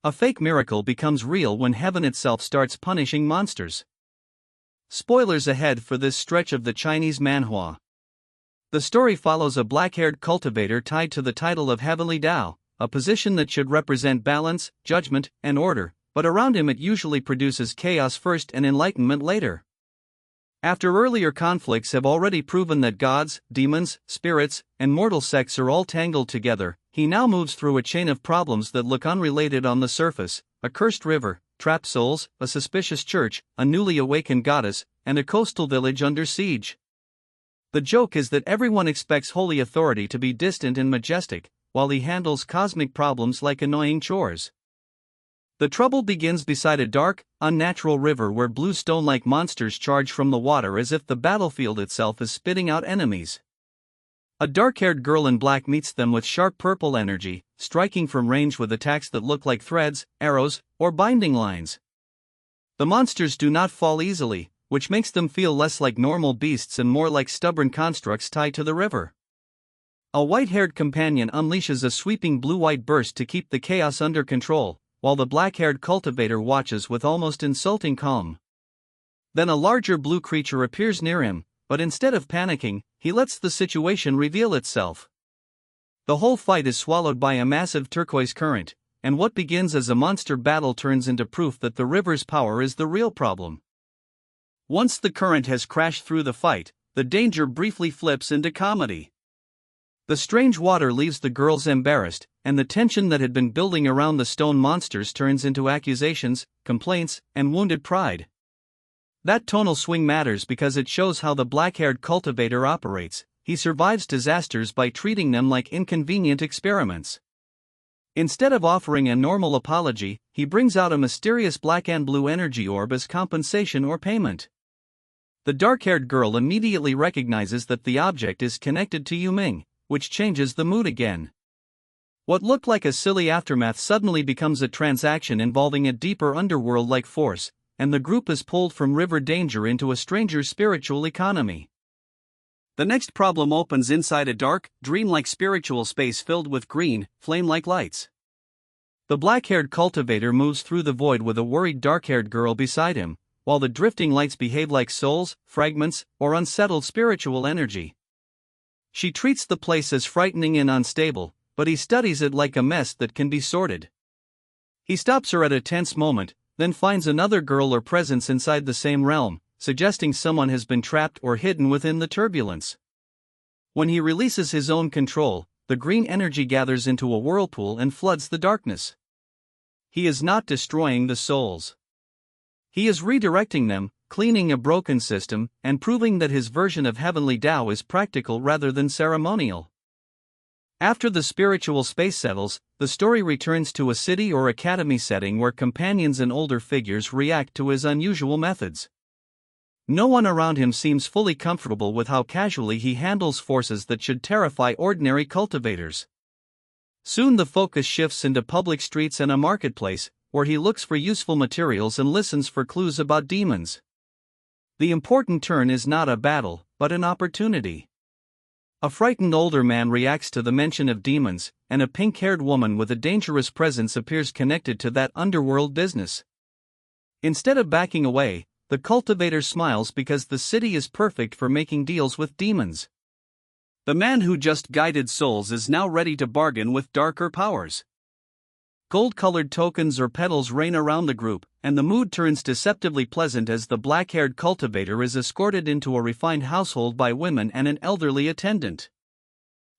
A fake miracle becomes real when heaven itself starts punishing monsters. Spoilers ahead for this stretch of the Chinese manhua. The story follows a black-haired cultivator tied to the title of Heavenly Dao, a position that should represent balance, judgment, and order, but around him it usually produces chaos first and enlightenment later. After earlier conflicts have already proven that gods, demons, spirits, and mortal sects are all tangled together, he now moves through a chain of problems that look unrelated on the surface: a cursed river, trapped souls, a suspicious church, a newly awakened goddess, and a coastal village under siege. The joke is that everyone expects holy authority to be distant and majestic, while he handles cosmic problems like annoying chores. The trouble begins beside a dark, unnatural river where blue stone-like monsters charge from the water as if the battlefield itself is spitting out enemies. A dark-haired girl in black meets them with sharp purple energy, striking from range with attacks that look like threads, arrows, or binding lines. The monsters do not fall easily, which makes them feel less like normal beasts and more like stubborn constructs tied to the river. A white-haired companion unleashes a sweeping blue-white burst to keep the chaos under control, while the black-haired cultivator watches with almost insulting calm. Then a larger blue creature appears near him, but instead of panicking, he lets the situation reveal itself. The whole fight is swallowed by a massive turquoise current, and what begins as a monster battle turns into proof that the river's power is the real problem. Once the current has crashed through the fight, the danger briefly flips into comedy. The strange water leaves the girls embarrassed, and the tension that had been building around the stone monsters turns into accusations, complaints, and wounded pride. That tonal swing matters because it shows how the black-haired cultivator operates. He survives disasters by treating them like inconvenient experiments. Instead of offering a normal apology, he brings out a mysterious black and blue energy orb as compensation or payment. The dark-haired girl immediately recognizes that the object is connected to Youming, which changes the mood again. What looked like a silly aftermath suddenly becomes a transaction involving a deeper underworld-like force, and the group is pulled from river danger into a stranger's spiritual economy. The next problem opens inside a dark, dreamlike spiritual space filled with green, flame-like lights. The black-haired cultivator moves through the void with a worried dark-haired girl beside him, while the drifting lights behave like souls, fragments, or unsettled spiritual energy. She treats the place as frightening and unstable, but he studies it like a mess that can be sorted. He stops her at a tense moment, then finds another girl or presence inside the same realm, suggesting someone has been trapped or hidden within the turbulence. When he releases his own control, the green energy gathers into a whirlpool and floods the darkness. He is not destroying the souls. He is redirecting them, cleaning a broken system, and proving that his version of Heavenly Dao is practical rather than ceremonial. After the spiritual space settles, the story returns to a city or academy setting where companions and older figures react to his unusual methods. No one around him seems fully comfortable with how casually he handles forces that should terrify ordinary cultivators. Soon the focus shifts into public streets and a marketplace, where he looks for useful materials and listens for clues about demons. The important turn is not a battle, but an opportunity. A frightened older man reacts to the mention of demons, and a pink-haired woman with a dangerous presence appears connected to that underworld business. Instead of backing away, the cultivator smiles because the city is perfect for making deals with demons. The man who just guided souls is now ready to bargain with darker powers. Gold-colored tokens or petals rain around the group, and the mood turns deceptively pleasant as the black-haired cultivator is escorted into a refined household by women and an elderly attendant.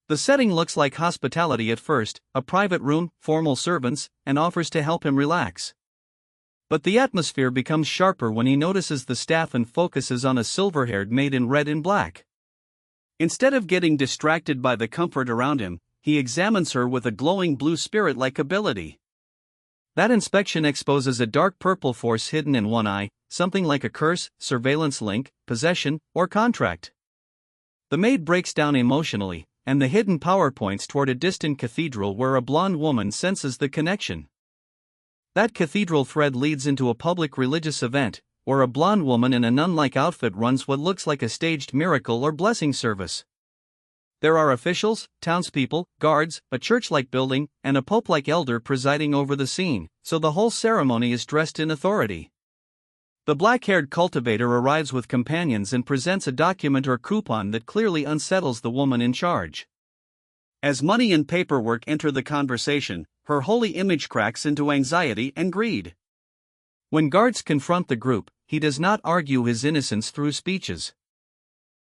The setting looks like hospitality at first, a private room, formal servants, and offers to help him relax. But the atmosphere becomes sharper when he notices the staff and focuses on a silver-haired maid in red and black. Instead of getting distracted by the comfort around him, he examines her with a glowing blue spirit-like ability. That inspection exposes a dark purple force hidden in one eye, something like a curse, surveillance link, possession, or contract. The maid breaks down emotionally, and the hidden power points toward a distant cathedral where a blonde woman senses the connection. That cathedral thread leads into a public religious event, where a blonde woman in a nun-like outfit runs what looks like a staged miracle or blessing service. There are officials, townspeople, guards, a church-like building, and a pope-like elder presiding over the scene, so the whole ceremony is dressed in authority. The black-haired cultivator arrives with companions and presents a document or coupon that clearly unsettles the woman in charge. As money and paperwork enter the conversation, her holy image cracks into anxiety and greed. When guards confront the group, he does not argue his innocence through speeches.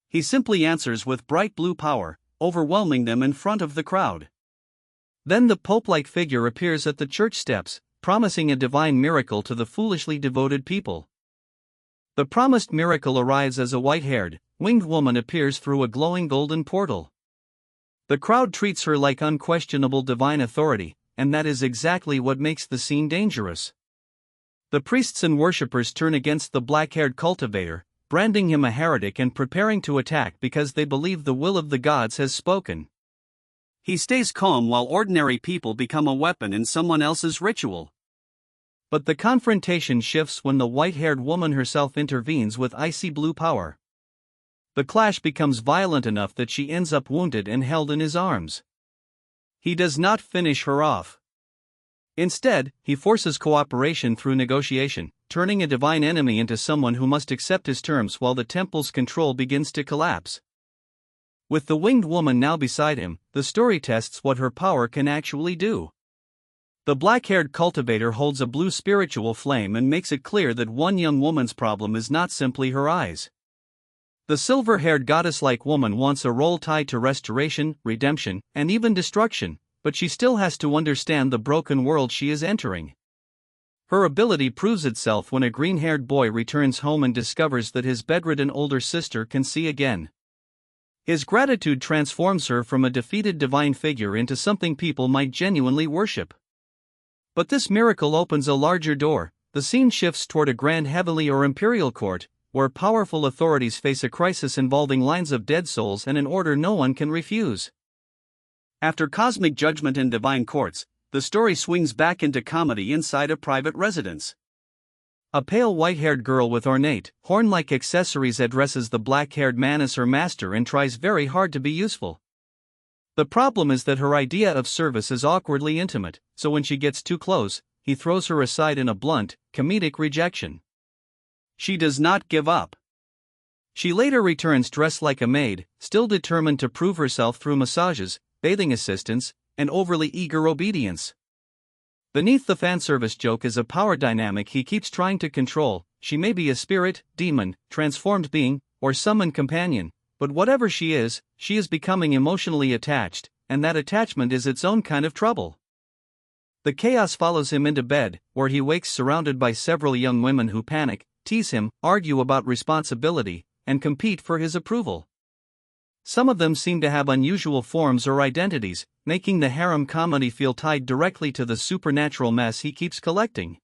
He simply answers with bright blue power, overwhelming them in front of the crowd. Then the pope-like figure appears at the church steps, promising a divine miracle to the foolishly devoted people. The promised miracle arrives as a white-haired, winged woman appears through a glowing golden portal. The crowd treats her like unquestionable divine authority, and that is exactly what makes the scene dangerous. The priests and worshippers turn against the black-haired cultivator, branding him a heretic and preparing to attack because they believe the will of the gods has spoken. He stays calm while ordinary people become a weapon in someone else's ritual. But the confrontation shifts when the white-haired woman herself intervenes with icy blue power. The clash becomes violent enough that she ends up wounded and held in his arms. He does not finish her off. Instead, he forces cooperation through negotiation, turning a divine enemy into someone who must accept his terms while the temple's control begins to collapse. With the winged woman now beside him, the story tests what her power can actually do. The black-haired cultivator holds a blue spiritual flame and makes it clear that one young woman's problem is not simply her eyes. The silver-haired goddess-like woman wants a role tied to restoration, redemption, and even destruction, but she still has to understand the broken world she is entering. Her ability proves itself when a green-haired boy returns home and discovers that his bedridden older sister can see again. His gratitude transforms her from a defeated divine figure into something people might genuinely worship. But this miracle opens a larger door. The scene shifts toward a grand heavenly or imperial court, where powerful authorities face a crisis involving lines of dead souls and an order no one can refuse. After cosmic judgment in divine courts, the story swings back into comedy inside a private residence. A pale white-haired girl with ornate, horn-like accessories addresses the black-haired man as her master and tries very hard to be useful. The problem is that her idea of service is awkwardly intimate, so when she gets too close, he throws her aside in a blunt, comedic rejection. She does not give up. She later returns dressed like a maid, still determined to prove herself through massages, bathing assistance, and overly eager obedience. Beneath the fanservice joke is a power dynamic he keeps trying to control. She may be a spirit, demon, transformed being, or summoned companion, but whatever she is becoming emotionally attached, and that attachment is its own kind of trouble. The chaos follows him into bed, where he wakes surrounded by several young women who panic, tease him, argue about responsibility, and compete for his approval. Some of them seem to have unusual forms or identities, making the harem comedy feel tied directly to the supernatural mess he keeps collecting.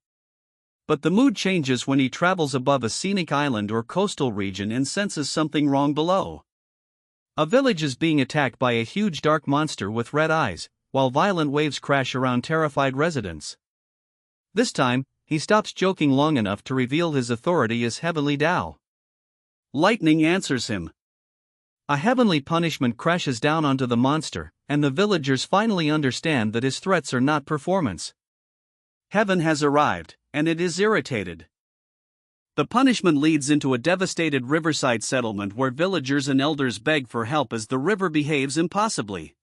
But the mood changes when he travels above a scenic island or coastal region and senses something wrong below. A village is being attacked by a huge dark monster with red eyes, while violent waves crash around terrified residents. This time, he stops joking long enough to reveal his authority as Heavenly Dao. Lightning answers him. A heavenly punishment crashes down onto the monster, and the villagers finally understand that his threats are not performance. Heaven has arrived, and it is irritated. The punishment leads into a devastated riverside settlement where villagers and elders beg for help as the river behaves impossibly.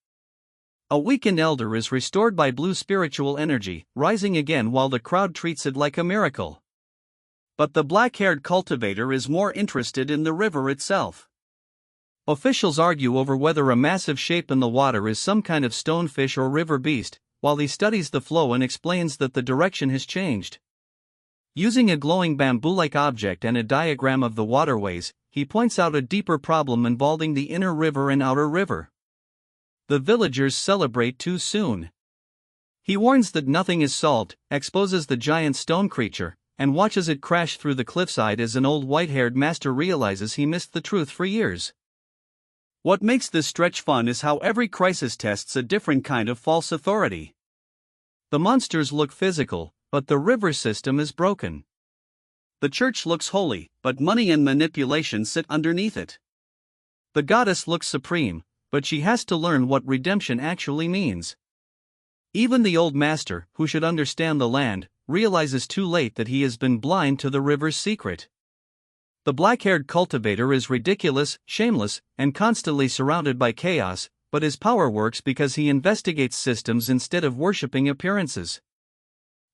A weakened elder is restored by blue spiritual energy, rising again while the crowd treats it like a miracle. But the black-haired cultivator is more interested in the river itself. Officials argue over whether a massive shape in the water is some kind of stonefish or river beast, while he studies the flow and explains that the direction has changed. Using a glowing bamboo-like object and a diagram of the waterways, he points out a deeper problem involving the inner river and outer river. The villagers celebrate too soon. He warns that nothing is solved, exposes the giant stone creature, and watches it crash through the cliffside as an old white-haired master realizes he missed the truth for years. What makes this stretch fun is how every crisis tests a different kind of false authority. The monsters look physical, but the river system is broken. The church looks holy, but money and manipulation sit underneath it. The goddess looks supreme, but she has to learn what redemption actually means. Even the old master, who should understand the land, realizes too late that he has been blind to the river's secret. The black-haired cultivator is ridiculous, shameless, and constantly surrounded by chaos, but his power works because he investigates systems instead of worshipping appearances.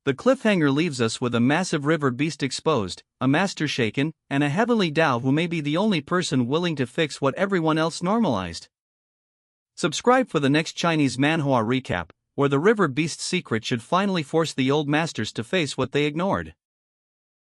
The cliffhanger leaves us with a massive river beast exposed, a master shaken, and a Heavenly Dao who may be the only person willing to fix what everyone else normalized. Subscribe for the next Chinese manhua recap, where the river beast's secret should finally force the old masters to face what they ignored.